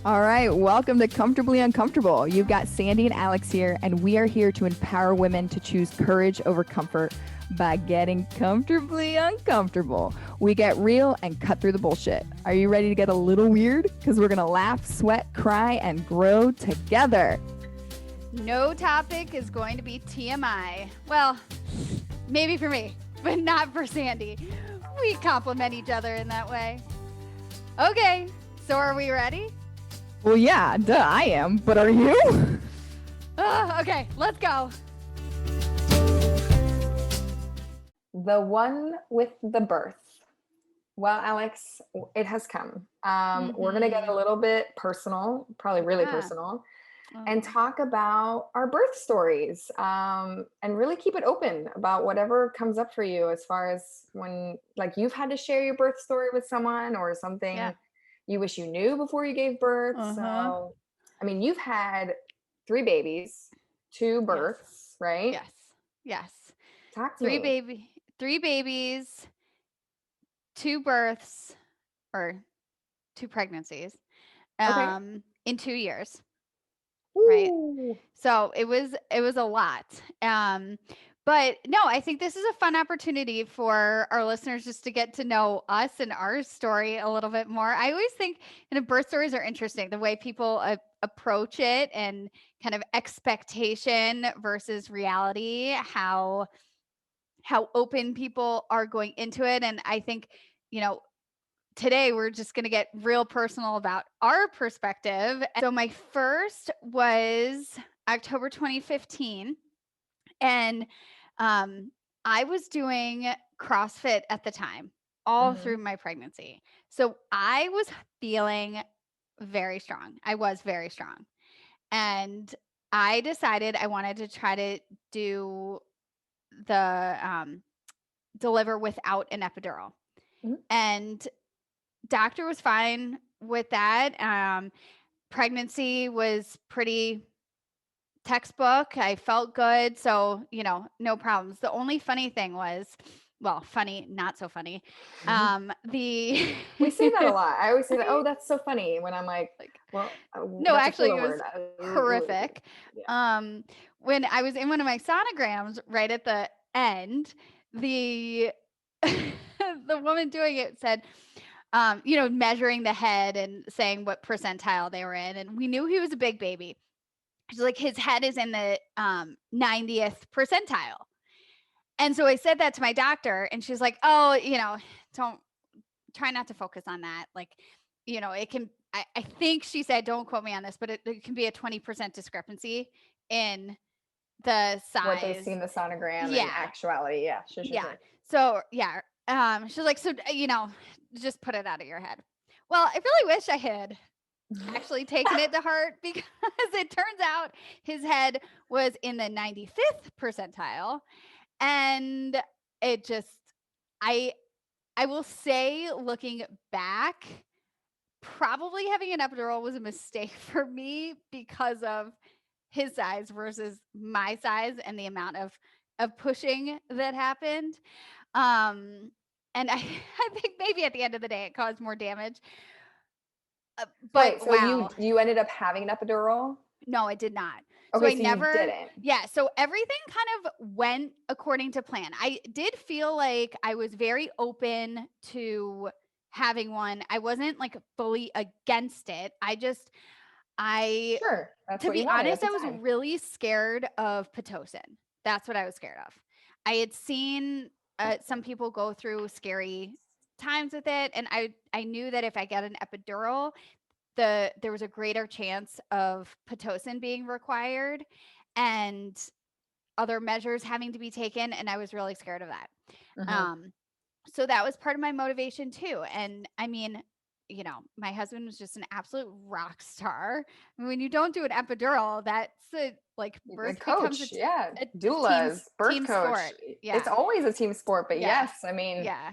All right, welcome to Comfortably Uncomfortable. You've got Sandy and Alex here, and we are here to empower women to choose courage over comfort by getting comfortably uncomfortable. We get real and cut through the bullshit. Are you ready to get a little weird? Because we're going to laugh, sweat, cry, and grow together. No topic is going to be TMI. Well, maybe for me, but not for Sandy. We complement each other in that way. Okay, so are we ready? Well, yeah, duh, I am, but are you? Okay, let's go. The one with the birth. Well, Alex, it has come. We're going to get a little bit personal, probably really personal, and talk about our birth stories and really keep it open about whatever comes up for you as far as when, like, you've had to share your birth story with someone or something you wish you knew before you gave birth. So, I mean, you've had 3 babies, 2 births, right? Yes. Talk to me. 3 babies, 2 births, or 2 pregnancies, in 2 years. Ooh. Right. So it was a lot. But no, I think this is a fun opportunity for our listeners just to get to know us and our story a little bit more. I always think birth stories are interesting, the way people approach it and kind of expectation versus reality, how open people are going into it. And I think, today we're just going to get real personal about our perspective. So my first was October 2015. And I was doing CrossFit at the time, all through my pregnancy. So I was feeling very strong. I was very strong. And I decided I wanted to try to do the deliver without an epidural. And doctor was fine with that. Pregnancy was pretty textbook. I felt good. So, no problems. The only funny thing was, well, funny, not so funny. We say that a lot. I always say that, oh, that's so funny, when I'm like, well, no, actually it was horrific. Yeah. When I was in one of my sonograms, right at the end, the woman doing it said, measuring the head and saying what percentile they were in. And we knew he was a big baby. She's like, his head is in the 90th percentile. And so I said that to my doctor, and she's like, oh, don't try not to focus on that. Like, it can, I think she said, don't quote me on this, but it can be a 20% discrepancy in the size. What they see in the sonogram and actuality. Yeah. Sure. So, she's like, so, just put it out of your head. Well, I really wish I had actually taken it to heart, because it turns out his head was in the 95th percentile. And it just, I will say, looking back, probably having an epidural was a mistake for me because of his size versus my size and the amount of pushing that happened. And I think maybe at the end of the day, it caused more damage. But wait, so you ended up having an epidural? No, I did not. Okay, so you didn't. Yeah, so everything kind of went according to plan. I did feel like I was very open to having one. I wasn't like fully against it. Sure, that's to what be you wanted honest, at I the was time. really scared of Pitocin. That's what I was scared of. I had seen some people go through scary times with it, and I knew that if I get an epidural, there was a greater chance of Pitocin being required and other measures having to be taken, and I was really scared of that. So that was part of my motivation too. And I mean, my husband was just an absolute rock star. I mean, when you don't do an epidural, that's birth becomes a doulas, birth team coach. Sport. Yeah. It's always a team sport, but yes, I mean, yeah,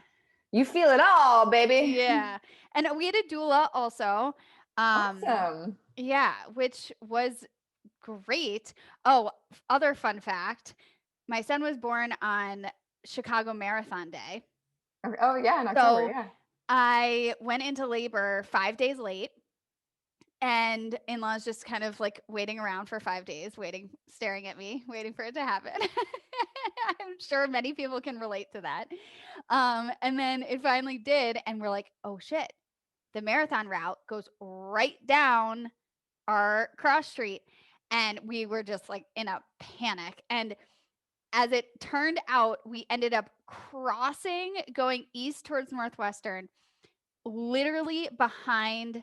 you feel it all, baby. Yeah. And we had a doula also. Awesome. Yeah, which was great. Oh, other fun fact. My son was born on Chicago Marathon Day. Oh, yeah, in October, yeah. I went into labor 5 days late, And in-laws just kind of like waiting around for 5 days, staring at me, waiting for it to happen. I'm sure many people can relate to that. And then it finally did. And we're like, oh shit, the marathon route goes right down our cross street. And we were just like in a panic. And as it turned out, we ended up crossing, going east towards Northwestern, literally behind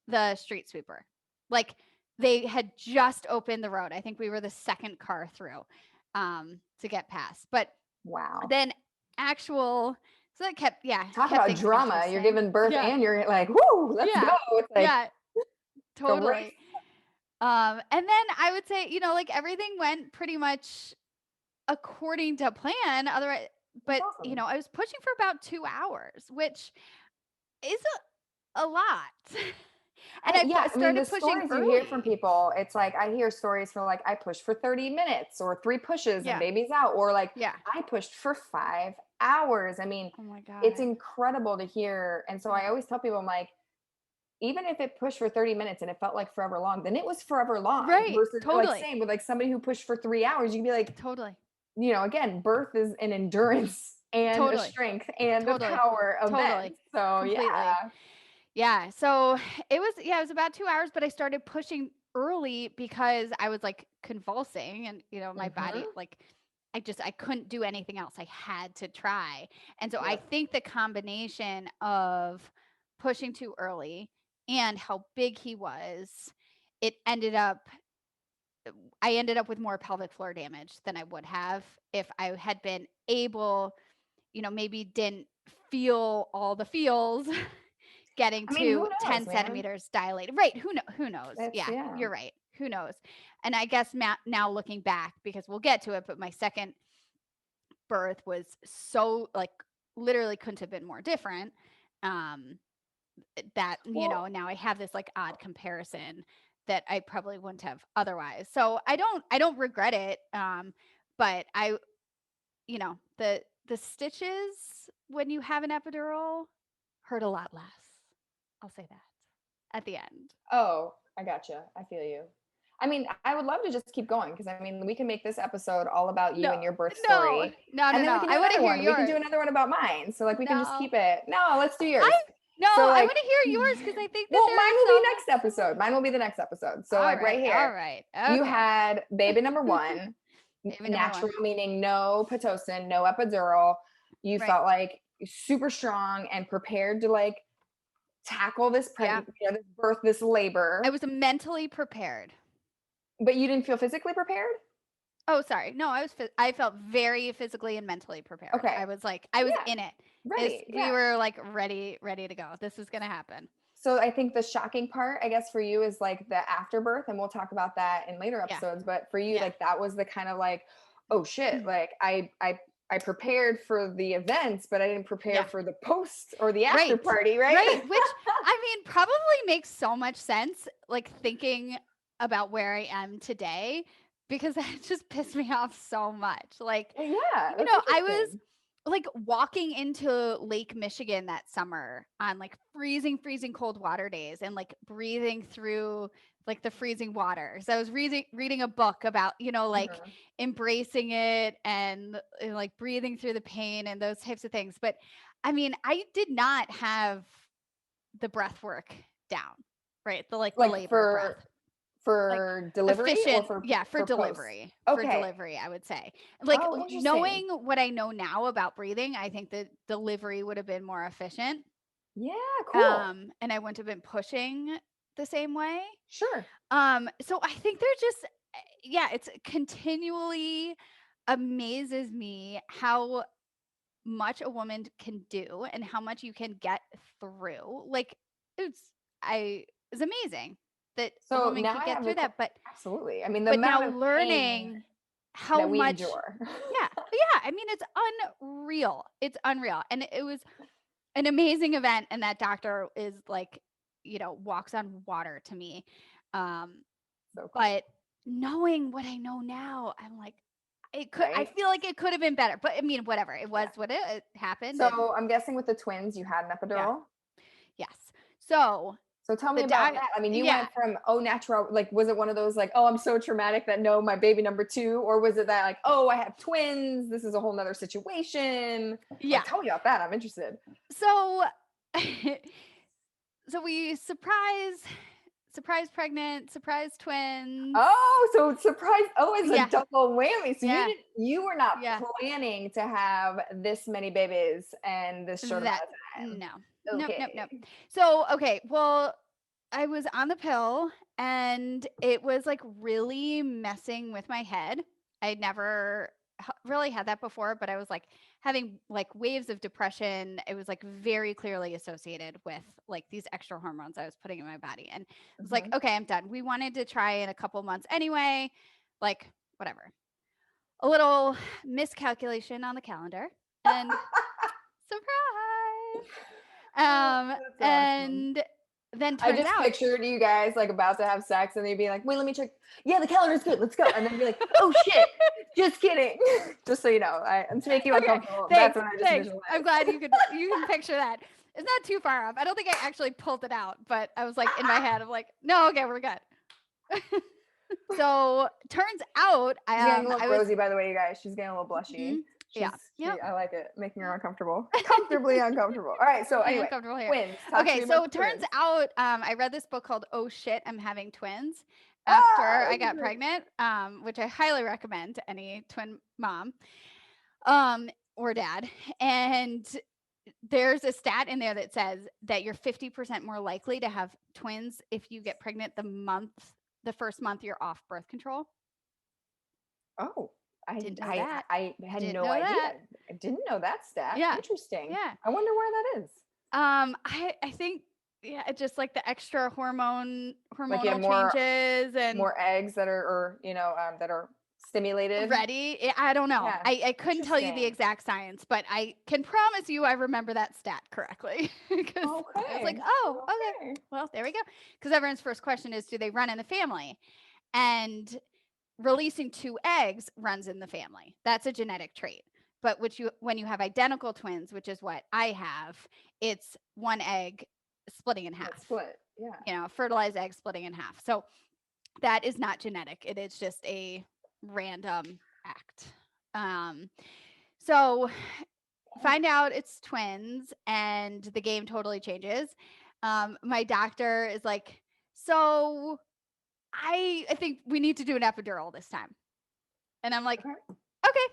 the street sweeper. Like they had just opened the road. I think we were the second car through to get past. But Wow. then so that kept, Talk kept about drama. You're giving birth and you're like, whoo, let's go. It's like, totally. And then I would say, like everything went pretty much according to plan. Otherwise, but awesome. I was pushing for about 2 hours, which is a lot. And I started the pushing stories early. you hear from people, it's like I hear stories for like I pushed for 30 minutes or 3 pushes and baby's out, or like I pushed for 5 hours. I mean, oh my God, it's incredible to hear. And so I always tell people, I'm like, even if it pushed for 30 minutes and it felt like forever long, then it was forever long. Right. Versus Totally. like same with like somebody who pushed for 3 hours, you can be like, totally. Again, birth is an endurance and a strength and a power event. So completely. Yeah. So it was about 2 hours, but I started pushing early because I was like convulsing and, my body, like I couldn't do anything else. I had to try. And so I think the combination of pushing too early and how big he was, I ended up with more pelvic floor damage than I would have if I had been able, maybe didn't feel all the feels getting to 10 centimeters dilated. Right. Who knows? Yeah, you're right. Who knows? And I guess now looking back, because we'll get to it, but my second birth was so like literally couldn't have been more different. That, now I have this like odd comparison that I probably wouldn't have otherwise. So I don't regret it. But the stitches when you have an epidural hurt a lot less. I'll say that at the end. Oh, I gotcha. I feel you. I mean, I would love to just keep going because I mean, we can make this episode all about you and your birth story. No. I want to hear yours. We can do another one about mine. So like we can just keep it. No, let's do yours. I want to hear yours because I think that mine will be next episode. Mine will be the next episode. So right here. All right. Okay. You had baby number 1, natural, meaning no Pitocin, no epidural. You felt like super strong and prepared to like tackle this pregnancy, this birth, this labor. I was mentally prepared. But you didn't feel physically prepared? Oh, sorry. No, I felt very physically and mentally prepared. Okay. I was in it. Ready. We were like ready to go. This is going to happen. So I think the shocking part, I guess, for you is like the afterbirth, and we'll talk about that in later episodes. But for you, like that was the kind of like, oh shit, like I prepared for the events, but I didn't prepare for the post or the after party, right? Right. Which I mean, probably makes so much sense, like thinking about where I am today, because that just pissed me off so much. Like, I was like walking into Lake Michigan that summer on like freezing cold water days and like breathing through like the freezing water. So I was reading a book about, like embracing it and like breathing through the pain and those types of things. But I mean, I did not have the breath work down, right? The labor breath. For delivery efficient, or for delivery. For delivery, I would say. Like knowing what I know now about breathing, I think that delivery would have been more efficient. Yeah, cool. And I wouldn't have been pushing the same way. Sure. So I think they're just it's continually amazes me how much a woman can do and how much you can get through. Like it's amazing that a woman can get through that, but absolutely. I mean, but now learning how much endure. I mean, it's unreal. It's unreal. And it was an amazing event. And that doctor is like, walks on water to me. So cool. But knowing what I know now, I'm like, I feel like it could have been better, but I mean, whatever. It was what it happened. So I'm guessing with the twins, you had an epidural? Yes. So So tell me about that. I mean, you went from, natural, like, was it one of those like, oh, I'm so traumatic that no, my baby number 2, or was it that like, oh, I have twins, this is a whole nother situation? Yeah. Like, tell me about that. I'm interested. So, so we surprise pregnant, surprise twins. Oh, so surprise. Oh, it's a double whammy. So you were not planning to have this many babies and this short amount of time. No. Okay. Nope. So, okay. Well, I was on the pill and it was like really messing with my head. I'd never really had that before, but I was like having like waves of depression. It was like very clearly associated with like these extra hormones I was putting in my body. And I was like, okay, I'm done. We wanted to try in a couple months anyway, like whatever. A little miscalculation on the calendar and surprise. And then turns out, pictured you guys like about to have sex and they'd be like, wait, let me check. Yeah, the calendar's good. Let's go. And then be like, oh shit, just kidding. Just so you know, I'm to make you uncomfortable. Thanks, That's what I just visualized. I'm glad you can picture that. It's not too far off. I don't think I actually pulled it out, but I was like in my head, I'm like, no, okay, we're good. So turns out, she's getting a little rosy, by the way, you guys. She's getting a little blushy. I like it, making her uncomfortable, comfortably uncomfortable. All right, so anyway, twins. Okay, so turns out, I read this book called "Oh Shit, I'm Having Twins" after I got pregnant, which I highly recommend to any twin mom, or dad. And there's a stat in there that says that you're 50% more likely to have twins if you get pregnant the first month you're off birth control. Oh. I had didn't no idea. I didn't know that stat. Yeah. Interesting. Yeah. I wonder where that is. I think it's just like the extra hormonal changes and more eggs that are that are stimulated. Ready. I don't know. Yeah. I couldn't tell you the exact science, but I can promise you I remember that stat correctly. I was like, oh, okay. Well, there we go. Because everyone's first question is, do they run in the family? And releasing 2 eggs runs in the family. That's a genetic trait. But when you have identical twins, which is what I have, it's 1 egg splitting in half. Split, yeah. Fertilized egg splitting in half. So that is not genetic. It is just a random act. So find out it's twins and the game totally changes. My doctor is like, so I think we need to do an epidural this time. And I'm like, okay.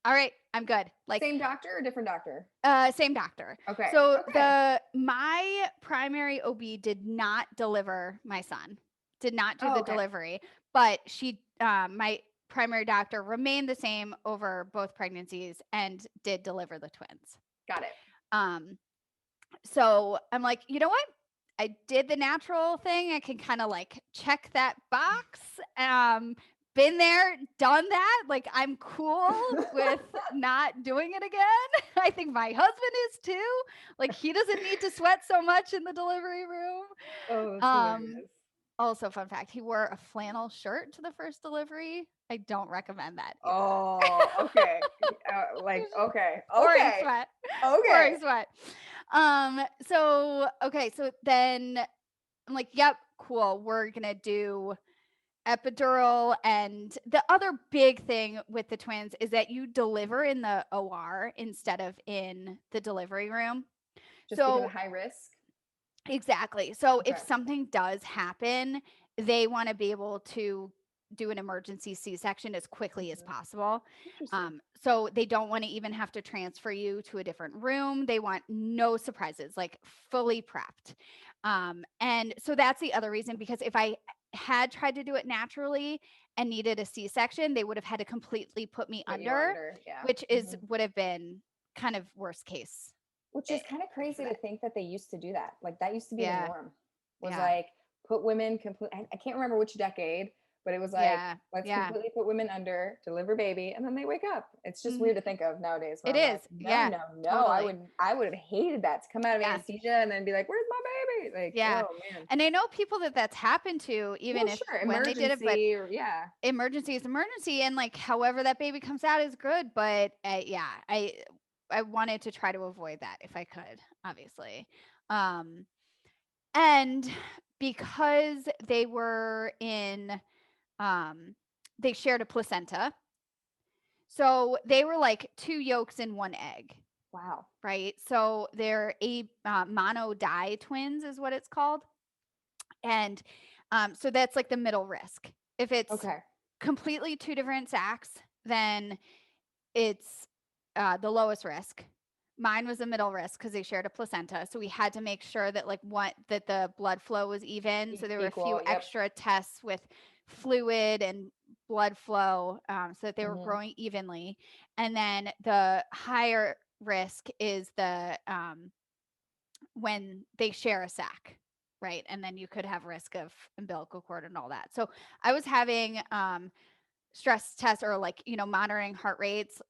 All right, I'm good. Like, same doctor or different doctor? Same doctor. Okay. So my primary OB did not deliver my son. Did not do the delivery, but my primary doctor remained the same over both pregnancies and did deliver the twins. Got it. So I'm like, you know what? I did the natural thing. I can kind of like check that box. Been there, done that. Like, I'm cool with not doing it again. I think my husband is too. Like, he doesn't need to sweat so much in the delivery room. Oh, that's also, fun fact, he wore a flannel shirt to the first delivery. I don't recommend that either. Oh, okay. Pouring sweat. Pouring sweat. So then I'm like, yep, cool. We're going to do epidural. And the other big thing with the twins is that you deliver in the OR instead of in the delivery room. Just because of high risk? Exactly. So if something does happen, they want to be able to do an emergency C-section as quickly as possible. So they don't want to even have to transfer you to a different room. They want no surprises, like fully prepped. And so that's the other reason, because if I had tried to do it naturally and needed a C-section, they would have had to completely put me under, which would have been kind of worst case. Which is kind of crazy to think that they used to do that. Like, that used to be the norm. Was like, put women I can't remember which decade, but it was like, let's completely put women under, deliver baby, and then they wake up. It's just weird to think of nowadays. It is. Like, no. Totally. I would have hated that, to come out of anesthesia and then be like, where's my baby? Like, oh man. And I know people that's happened to, even when they did it, but emergency is emergency, and like however that baby comes out is good. But I wanted to try to avoid that if I could, obviously. And because they were in, they shared a placenta. So they were like 2 yolks in 1 egg, Wow. right? So they're mono di twins is what it's called. And so that's like the middle risk. If it's Okay. completely 2 different sacs, then it's the lowest risk. Mine was a middle risk because they shared a placenta. So we had to make sure that that the blood flow was even. So there were a few Equal. Yep. extra tests with fluid and blood flow so that they were Mhm. growing evenly. And then the higher risk is the when they share a sac, right? And then you could have risk of umbilical cord and all that. So I was having stress tests or monitoring heart rates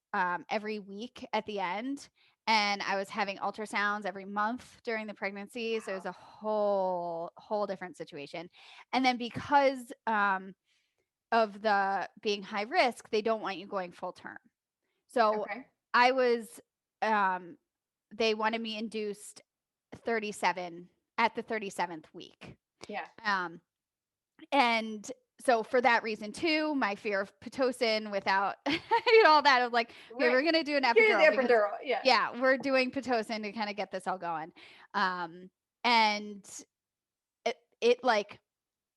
every week at the end. And I was having ultrasounds every month during the pregnancy. So it was a whole different situation. And then because of the being high risk, they don't want you going full term. So Okay. I was, they wanted me induced 37 at the 37th week. Yeah. And so for that reason too, my fear of Pitocin without all that, I was like, okay, we're gonna do an epidural. Epidural. Yeah. Yeah, we're doing Pitocin to kind of get this all going. And it like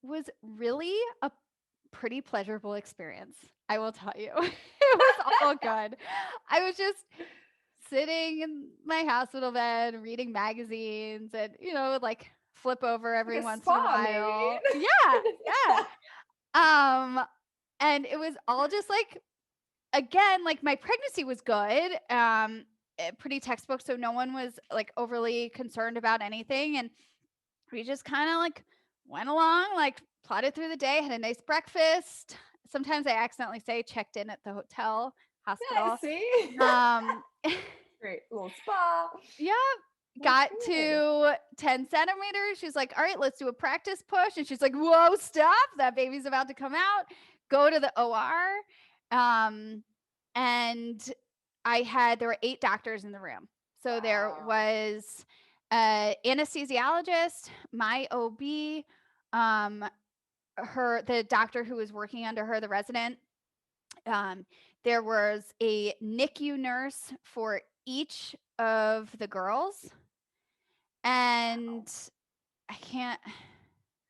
was really a pretty pleasurable experience. I will tell you. It was all good. I was just sitting in my hospital bed reading magazines and like flip over every Like a once in a spa, while. maybe. Yeah. And it was all just like, again, like my pregnancy was good. Pretty textbook, so no one was like overly concerned about anything, and we just kind of like went along, like plodded through the day, had a nice breakfast. Sometimes I accidentally say checked in at the hotel hospital. See. Um, Great little spa. yeah, got to 10 centimeters. She's like, all right, let's do a practice push. And she's like, whoa, stop. That baby's about to come out. Go to the OR. And there were 8 doctors in the room. So there was anesthesiologist, my OB, the doctor who was working under her, the resident. There was a NICU nurse for each of the girls. And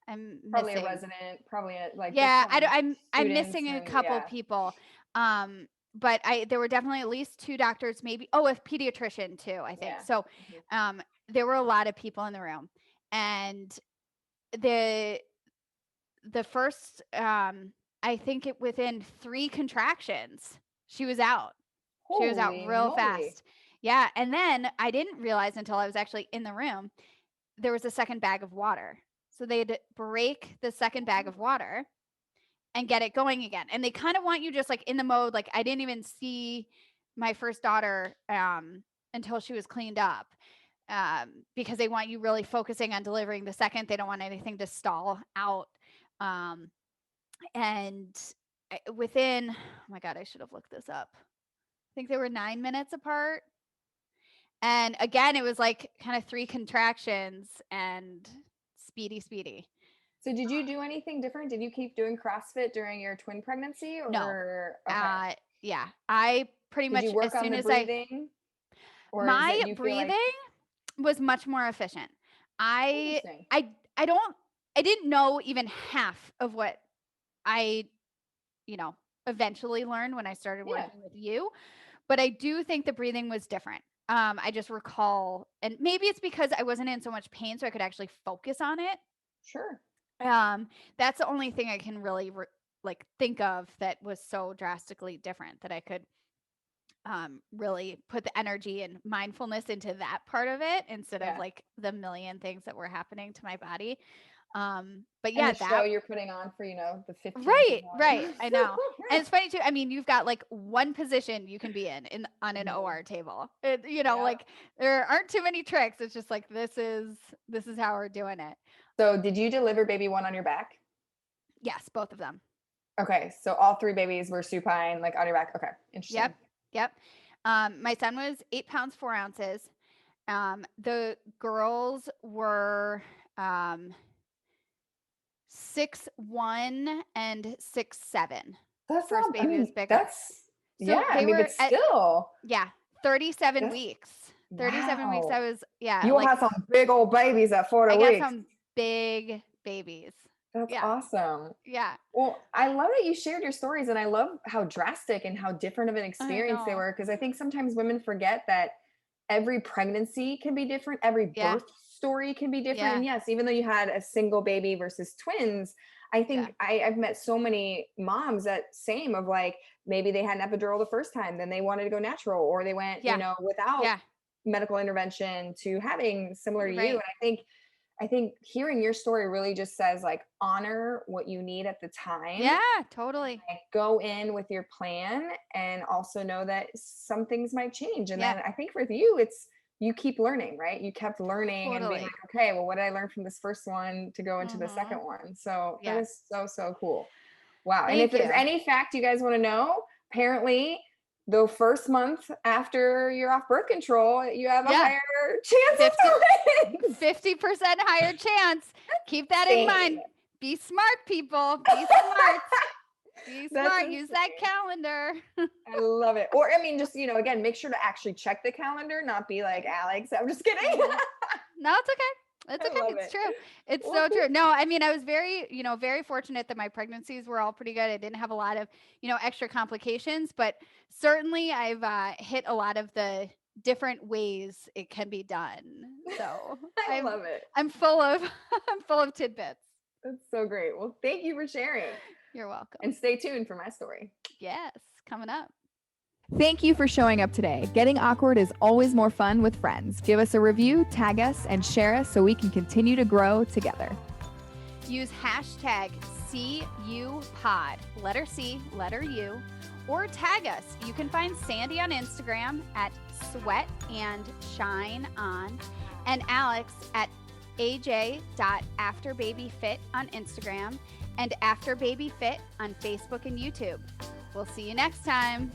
I'm probably missing a resident, probably I'm missing a couple people. But there were definitely at least 2 doctors, maybe a pediatrician too, I think. So there were a lot of people in the room. And the first I think within 3 contractions, she was out. She was out real fast. Yeah. And then I didn't realize until I was actually in the room, there was a second bag of water. So they had to break the second bag of water and get it going again. And they kind of want you just like in the mode. Like I didn't even see my first daughter until she was cleaned up because they want you really focusing on delivering the second. They don't want anything to stall out. And within, oh my God, I should have looked this up. I think they were 9 minutes apart. And again, it was like kind of 3 contractions and speedy. So did you do anything different? Did you keep doing CrossFit during your twin pregnancy? Or no. Yeah. I pretty much, did you work as soon on the as breathing? my breathing was much more efficient. I didn't know even half of what I, eventually learned when I started working with you, but I do think the breathing was different. I just recall, and maybe it's because I wasn't in so much pain, so I could actually focus on it. Sure. That's the only thing I can really think of that was so drastically different that I could really put the energy and mindfulness into that part of it instead of like the million things that were happening to my body. But yeah, and the show you're putting on for the 15th. Right. I know. And it's funny too. I mean, you've got like one position you can be in on an OR table. Like there aren't too many tricks. It's just like this is how we're doing it. So did you deliver baby 1 on your back? Yes, both of them. Okay, so all 3 babies were supine, like on your back. Okay, interesting. Yep. My son was 8 pounds 4 ounces. The girls were 6'1" and 6'7". That's First not, baby was bigger. that's, So yeah, I they mean, were but still. 37 That's, weeks. 37 weeks. wow. I was, You will like, have some big old babies at 40 I got weeks. some big babies. That's Yeah. awesome. Yeah. Well, I love that you shared your stories, and I love how drastic and how different of an experience they know. were, because I think sometimes women forget that every pregnancy can be different, every Yeah. birth story can be different. Yeah. And yes, even though you had a single baby versus twins, I think I've met so many moms that same of like, maybe they had an epidural the first time, then they wanted to go natural, or they went, you know, without medical intervention to having similar to you. And I think hearing your story really just says like, honor what you need at the time. Yeah, totally. Like, go in with your plan, and also know that some things might change. And then I think for you, it's, you keep learning, right? You kept learning and being like, okay, well, what did I learn from this first one to go into the second one? So that is so, so cool. Wow. And if there's any fact you guys want to know, apparently the first month after you're off birth control, you have a higher chance of twins. 50% higher chance. Keep that in mind. Be smart, people. Be smart. Be smart. Use that calendar. I love it. Or, I mean, just, you know, again, make sure to actually check the calendar, not be like, Alex, I'm just kidding. No, it's okay. It's okay. It's true. It's so true. No, I mean, I was very, very fortunate that my pregnancies were all pretty good. I didn't have a lot of, extra complications, but certainly I've hit a lot of the different ways it can be done. So I love it. I'm full of tidbits. That's so great. Well, thank you for sharing. You're welcome. And stay tuned for my story. Yes, coming up. Thank you for showing up today. Getting awkward is always more fun with friends. Give us a review, tag us, and share us so we can continue to grow together. Use hashtag CUPod, letter C, letter U, or tag us. You can find Sandy on Instagram at sweatandshineon and Alex at aj.afterbabyfit on Instagram and afterbabyfit on Facebook and YouTube. We'll see you next time.